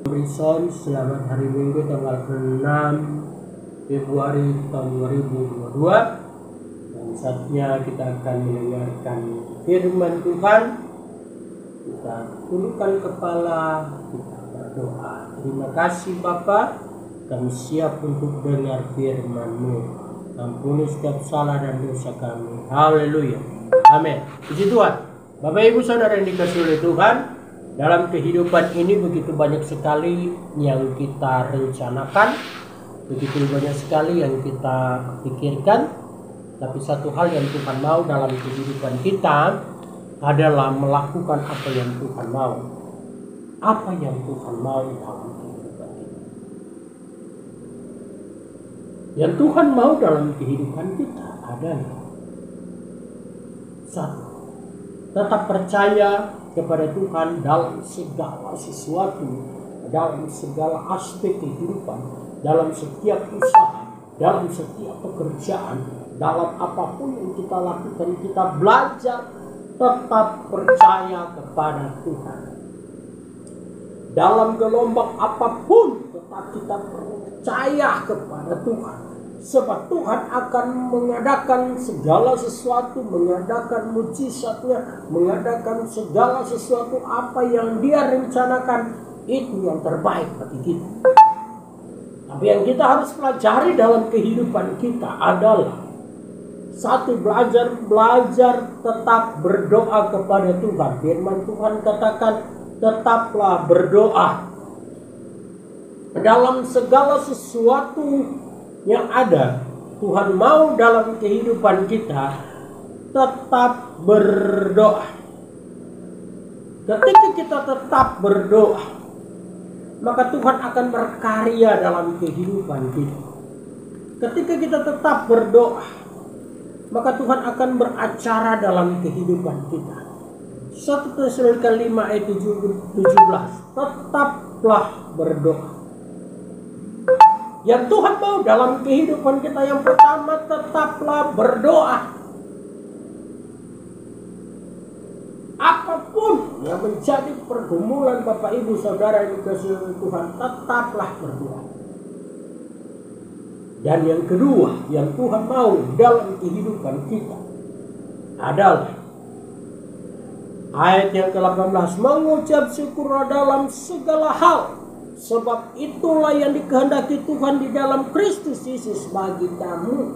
Rison, selamat hari Minggu tanggal 6 Februari tahun 2022. Dan saatnya kita akan mendengarkan firman Tuhan. Kita tundukkan kepala, kita berdoa. Terima kasih Bapa, kami siap untuk dengar firman-Mu. Ampuni setiap salah dan dosa kami. Haleluya. Amin. Puji Tuhan. Bapak Ibu Saudara yang dikasihi oleh Tuhan, dalam kehidupan ini begitu banyak sekali yang kita rencanakan, begitu banyak sekali yang kita pikirkan. Tapi satu hal yang Tuhan mau dalam kehidupan kita adalah melakukan apa yang Tuhan mau. Apa yang Tuhan mau dalam kehidupan kita. Yang Tuhan mau dalam kehidupan kita adalah satu, tetap percaya kepada Tuhan dalam segala sesuatu, dalam segala aspek kehidupan, dalam setiap usaha, dalam setiap pekerjaan, dalam apapun yang kita lakukan, kita belajar tetap percaya kepada Tuhan. Dalam gelombang apapun tetap kita percaya kepada Tuhan. Sebab Tuhan akan mengadakan segala sesuatu, mengadakan mujizatnya, mengadakan segala sesuatu apa yang Dia rencanakan, itu yang terbaik bagi kita. Tapi yang kita harus pelajari dalam kehidupan kita adalah satu, belajar tetap berdoa kepada Tuhan. Firman Tuhan katakan, tetaplah berdoa. Dalam segala sesuatu yang ada, Tuhan mau dalam kehidupan kita tetap berdoa. Ketika kita tetap berdoa, maka Tuhan akan berkarya dalam kehidupan kita. Ketika kita tetap berdoa, maka Tuhan akan beracara dalam kehidupan kita. 1 Tesalonika 5 ayat 17, tetaplah berdoa. Yang Tuhan mau dalam kehidupan kita, yang pertama, tetaplah berdoa. Apapun yang menjadi pergumulan Bapak Ibu Saudara yang dikasihi Tuhan, tetaplah berdoa. Dan yang kedua, yang Tuhan mau dalam kehidupan kita adalah ayat yang ke-18, mengucap syukur dalam segala hal. Sebab itulah yang dikehendaki Tuhan di dalam Kristus Yesus bagi kamu.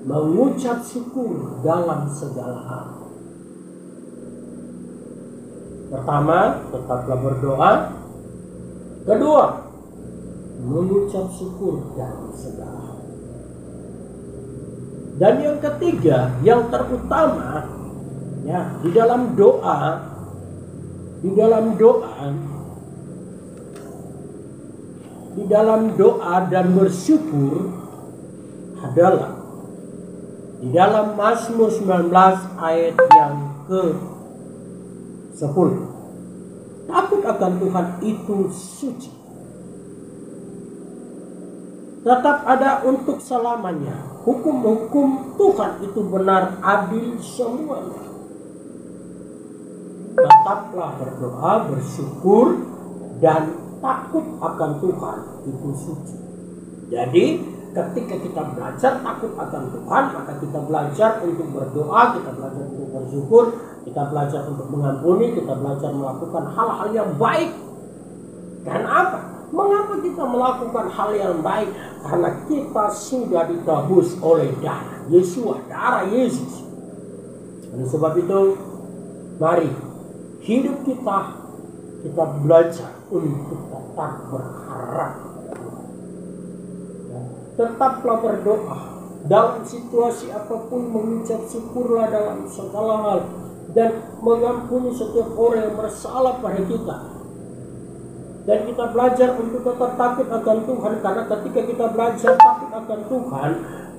Mengucap syukur dalam segala hal. Pertama, tetaplah berdoa. Kedua, mengucap syukur dalam segala hal. Dan yang ketiga, yang terutama, ya, di dalam doa dan bersyukur adalah di dalam Mazmur 19 ayat yang ke-10. Takut akan Tuhan itu suci. Tetap ada untuk selamanya. Hukum-hukum Tuhan itu benar, adil semuanya. Tetaplah berdoa, bersyukur, dan takut akan Tuhan itu suci. Jadi ketika kita belajar takut akan Tuhan, maka kita belajar untuk berdoa, kita belajar untuk bersyukur, kita belajar untuk mengampuni, kita belajar melakukan hal-hal yang baik. Karena apa? Mengapa kita melakukan hal yang baik? Karena kita sudah ditebus oleh darah Yesus, darah Yesus. Oleh sebab itu, mari hidup kita belajar untuk tetap berharap. Tetaplah berdoa dalam situasi apapun, mengucap syukurlah dalam segala hal, dan mengampuni setiap orang yang bersalah pada kita. Dan kita belajar untuk tetap takut akan Tuhan, karena ketika kita belajar takut akan Tuhan,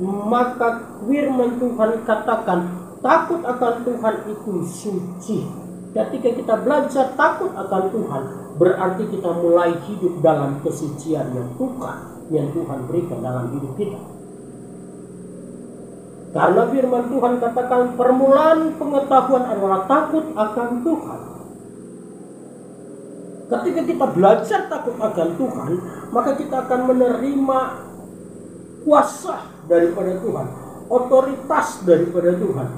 maka firman Tuhan katakan takut akan Tuhan itu suci. Ketika kita belajar takut akan Tuhan, berarti kita mulai hidup dalam kesucian yang Tuhan berikan dalam hidup kita. Karena firman Tuhan katakan permulaan pengetahuan adalah takut akan Tuhan. Ketika kita belajar takut akan Tuhan, maka kita akan menerima kuasa daripada Tuhan, otoritas daripada Tuhan,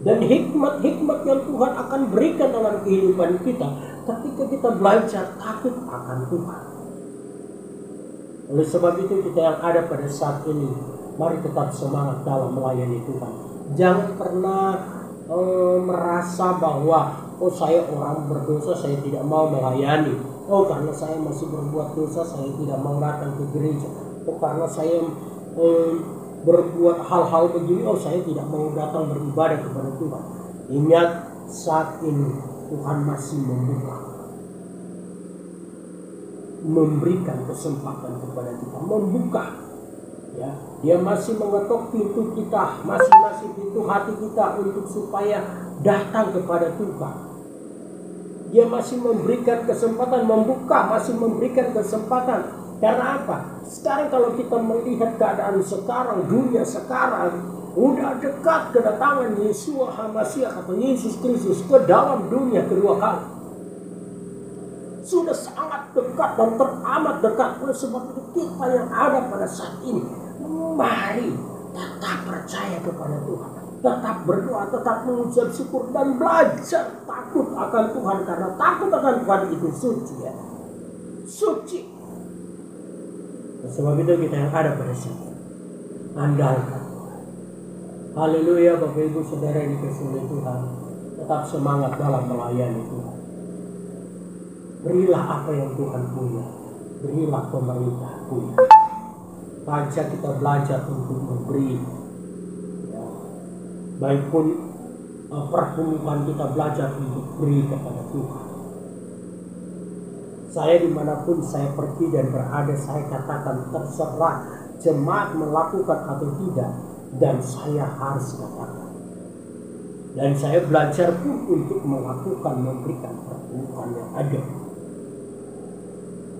dan hikmat-hikmat yang Tuhan akan berikan dalam kehidupan kita ketika kita belajar takut akan Tuhan. Oleh sebab itu kita yang ada pada saat ini, mari tetap semangat dalam melayani Tuhan. Jangan pernah merasa bahwa saya orang berdosa, saya tidak mau melayani. Karena saya masih berbuat dosa, saya tidak mau datang ke gereja. Karena saya berbuat hal-hal begini, saya tidak mau datang beribadah kepada Tuhan. Ingat, saat ini Tuhan masih memberikan kesempatan kepada kita, membuka. Ya, Dia masih mengetuk pintu kita, masing-masing pintu hati kita untuk supaya datang kepada Tuhan. Dia masih memberikan kesempatan, membuka, masih memberikan kesempatan. Karena apa? Sekarang kalau kita melihat keadaan sekarang, dunia sekarang udah dekat kedatangan Yeshua HaMashiach atau Yesus Kristus ke dalam dunia kedua kali. Sudah sangat dekat dan teramat dekat. Oleh sebab itu kita yang ada pada saat ini, mari tetap percaya kepada Tuhan, tetap berdoa, tetap mengucap syukur dan belajar takut akan Tuhan, karena takut akan Tuhan itu suci, ya. Suci. Sebab itu kita yang ada pada saat ini, andalkan Tuhan. Haleluya, Bapak Ibu Saudara yang dikasihi oleh Tuhan, tetap semangat dalam melayani Tuhan. Berilah apa yang Tuhan punya, berilah pemerintah punya. Belajar, kita belajar untuk memberi, ya. Baik pun pertumbuhan kita belajar untuk beri kepada Tuhan. Saya dimanapun saya pergi dan berada, saya katakan terserah jemaat melakukan atau tidak, dan saya harus katakan. Dan saya belajar pun untuk melakukan, memberikan pertumbuhan yang ada.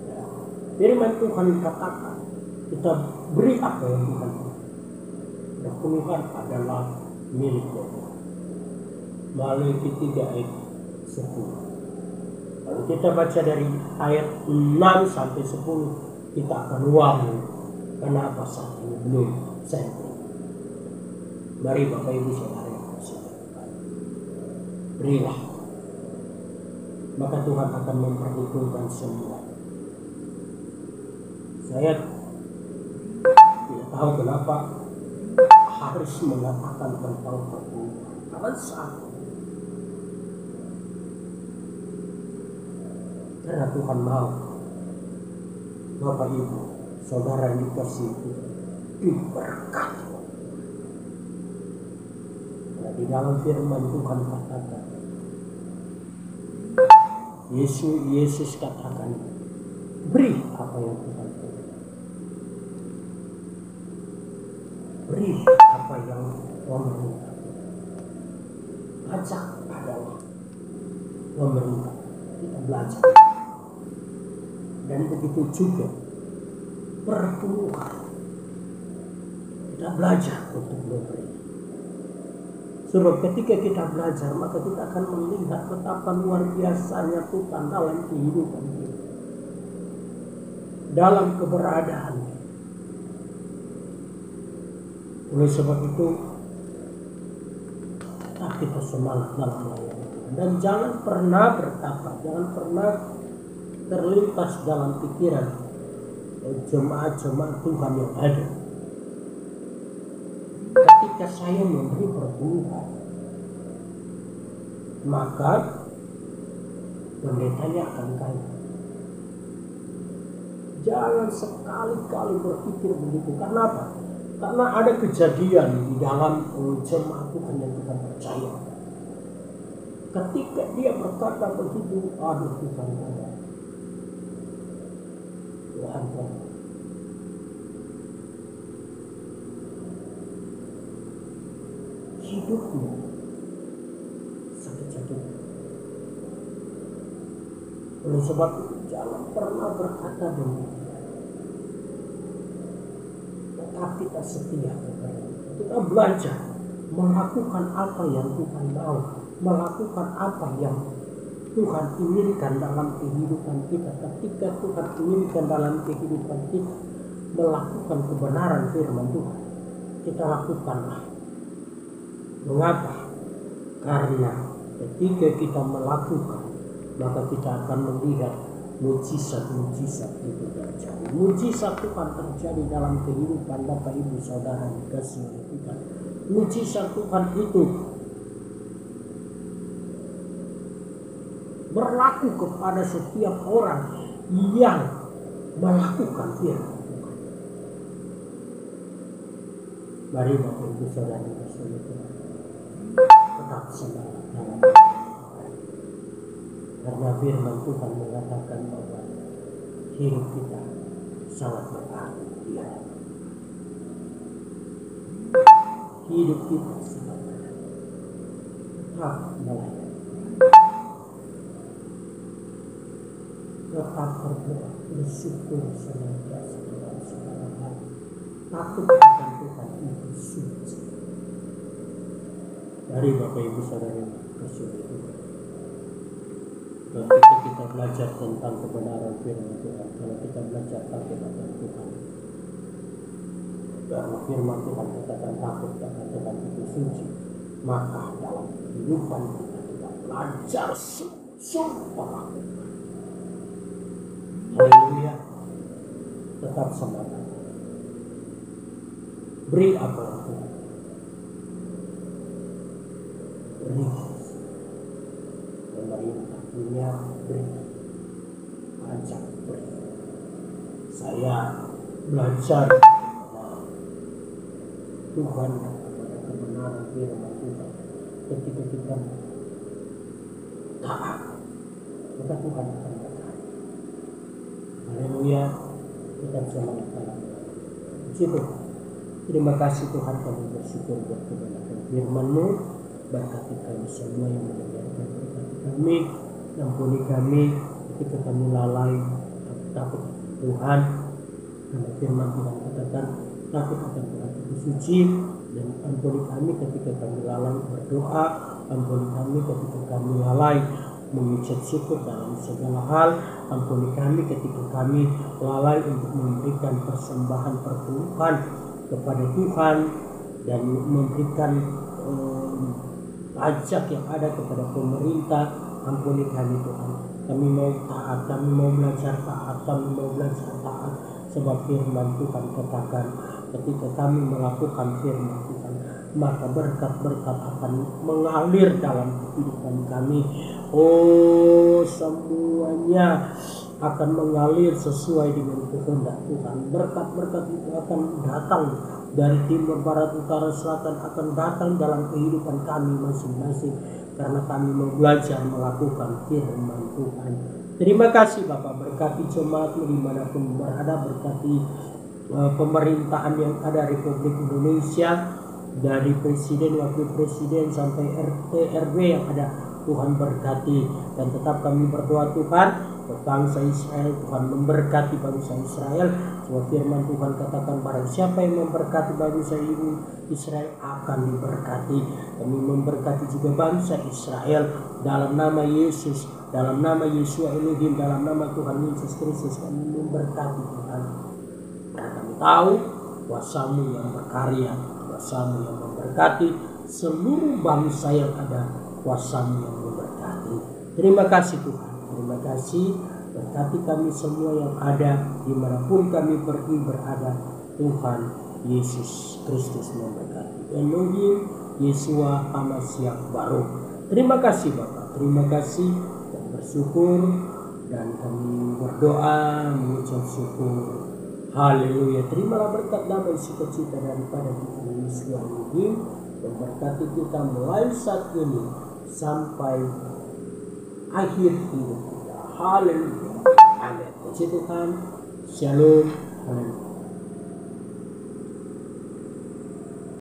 Ya. Firman Tuhan katakan, kita beri apa yang Tuhan beri. Pertumbuhan adalah milik Tuhan. Maleakhi 3 ayat 10. Kalau kita baca dari ayat 6 sampai 10, kita akan kenapa saat ini belum saya beri. Mari Bapak Ibu Saudara yang bersaudara, berilah, maka Tuhan akan memperhitungkan semua. Saya tidak tahu kenapa harus mengatakan tentang pertumbuhan. Karena saat karena Tuhan mau Bapak Ibu Saudara yang dikasihi diberkati. Nah, di dalam firman Tuhan katakan, Yesus katakan, beri apa yang Tuhan beri. Beri apa yang pemerintah. Ajak adalah pemerintah. Kita belajar. Dan begitu juga pertumbuhan. Kita belajar untuk memberi. Sebab ketika kita belajar, maka kita akan melihat betapa luar biasanya Tuhan dalam kehidupan kita, dalam keberadaan. Oleh sebab itu, tetap kita semangat dalam melayani. Dan jangan pernah berkata, jangan pernah terlintas dalam pikiran jemaat-jemaat Tuhan yang ada, ketika saya memberi pertumbuhan, maka pendetanya akan kaya. Jangan sekali-kali berpikir begitu. Kenapa? Karena ada kejadian di dalam jemaat Tuhan yang kita percaya. Ketika dia berkata begitu, aduh Tuhan kaya. Tuhan kaya. Hidupmu sakit-sakit. Oleh sebab itu jangan pernah berkata begitu. Tetap kita setia kepada Tuhan. Kita belajar melakukan apa yang Tuhan mau, melakukan apa yang Tuhan inginkan dalam kehidupan kita. Ketika Tuhan inginkan dalam kehidupan kita melakukan kebenaran firman Tuhan, kita lakukanlah. Mengapa? Karena ketika kita melakukan, maka kita akan melihat mujizat-mujizat itu terjadi. Mujizat Tuhan terjadi dalam kehidupan Bapak Ibu Saudara dikasihi oleh Tuhan. Mujizat Tuhan itu berlaku kepada setiap orang yang melakukan firman Tuhan. Mari Bapak Ibu Saudara dikasihi oleh Tuhan, tetap semangat dalam karena firman Tuhan mengatakan bahwa hidup kita sangat berarti. Hidup kita sangat berarti. Tetap melayani. Tetap berdoa, bersyukur senantiasa dalam segala hal. Takut akan Tuhan itu suci. Dari Bapak Ibu Saudara kasih Tuhan. Ketika kita belajar tentang kebenaran firman Tuhan, kalau kita belajar takut akan Tuhan, karena firman Tuhan katakan takut akan Tuhan itu suci, maka dalam kehidupan kita belajar sungguh-sungguh melakukan. Haleluya. Tetap semangat. Beri apa yang Tuhan beri. Pemerintah punya beri, pajak beri. Saya belajar Tuhan kepada kebenaran firman Tuhan. Ketika kita taat, maka Tuhan akan berkati. Haleluya. Kita semangat dalam situ. Terima kasih Tuhan, kami bersyukur buat kebenaran firman-Mu. Berkati kami semua yang mendengarkan, berkati kami, ampuni kami ketika kami lalai takut Tuhan. Karena firman Tuhan katakan takut akan Tuhan itu suci, dan ampuni kami ketika kami lalai berdoa, ampuni kami ketika kami lalai mengucap syukur dalam segala hal, ampuni kami ketika kami lalai untuk memberikan persembahan perpuluhan kepada Tuhan dan memberikan pajak yang ada kepada pemerintah. Ampuni kami Tuhan, kami mau taat, kami mau belajar taat, kami mau belajar taat, sebab firman Tuhan katakan ketika kami melakukan firman Tuhan, maka berkat-berkat akan mengalir dalam kehidupan kami. Oh, semuanya akan mengalir sesuai dengan kehendak Tuhan. Berkat-berkat itu akan datang dari timur, barat, utara, selatan, akan datang dalam kehidupan kami masing-masing, karena kami mau belajar melakukan firman Tuhan. Terima kasih Bapak, berkati jemaat-Mu dimanapun berada, berkati pemerintahan yang ada Republik Indonesia, dari Presiden, Wakil Presiden sampai RT, RW yang ada. Tuhan berkati, dan tetap kami berdoa Tuhan untuk bangsa Israel. Tuhan memberkati bangsa Israel. Sebab firman Tuhan katakan barang siapa yang memberkati bangsa Israel akan diberkati. Kami memberkati juga bangsa Israel dalam nama Yesus, dalam nama Yeshua Elohim, dalam nama Tuhan Yesus Kristus. Kami memberkati Tuhan, karena kami tahu kuasa-Mu yang berkarya, kuasa-Mu yang memberkati seluruh bangsa yang ada, kuasa-Mu yang memberkati. Terima kasih Tuhan, terima kasih. Berkati kami semua yang ada dimanapun kami pergi berada. Tuhan Yesus Kristus memberkati. Elohim Yeshua Hamashiach Baruch. Terima kasih Bapak, terima kasih, dan bersyukur, dan kami berdoa mengucap syukur. Haleluya. Terimalah berkat damai sukacita daripada Tuhan Yesus Elohim, dan berkati kita mulai saat ini sampai akhir hidup kita. Haleluya. Amin. Puji Tuhan. Shalom. Haleluya.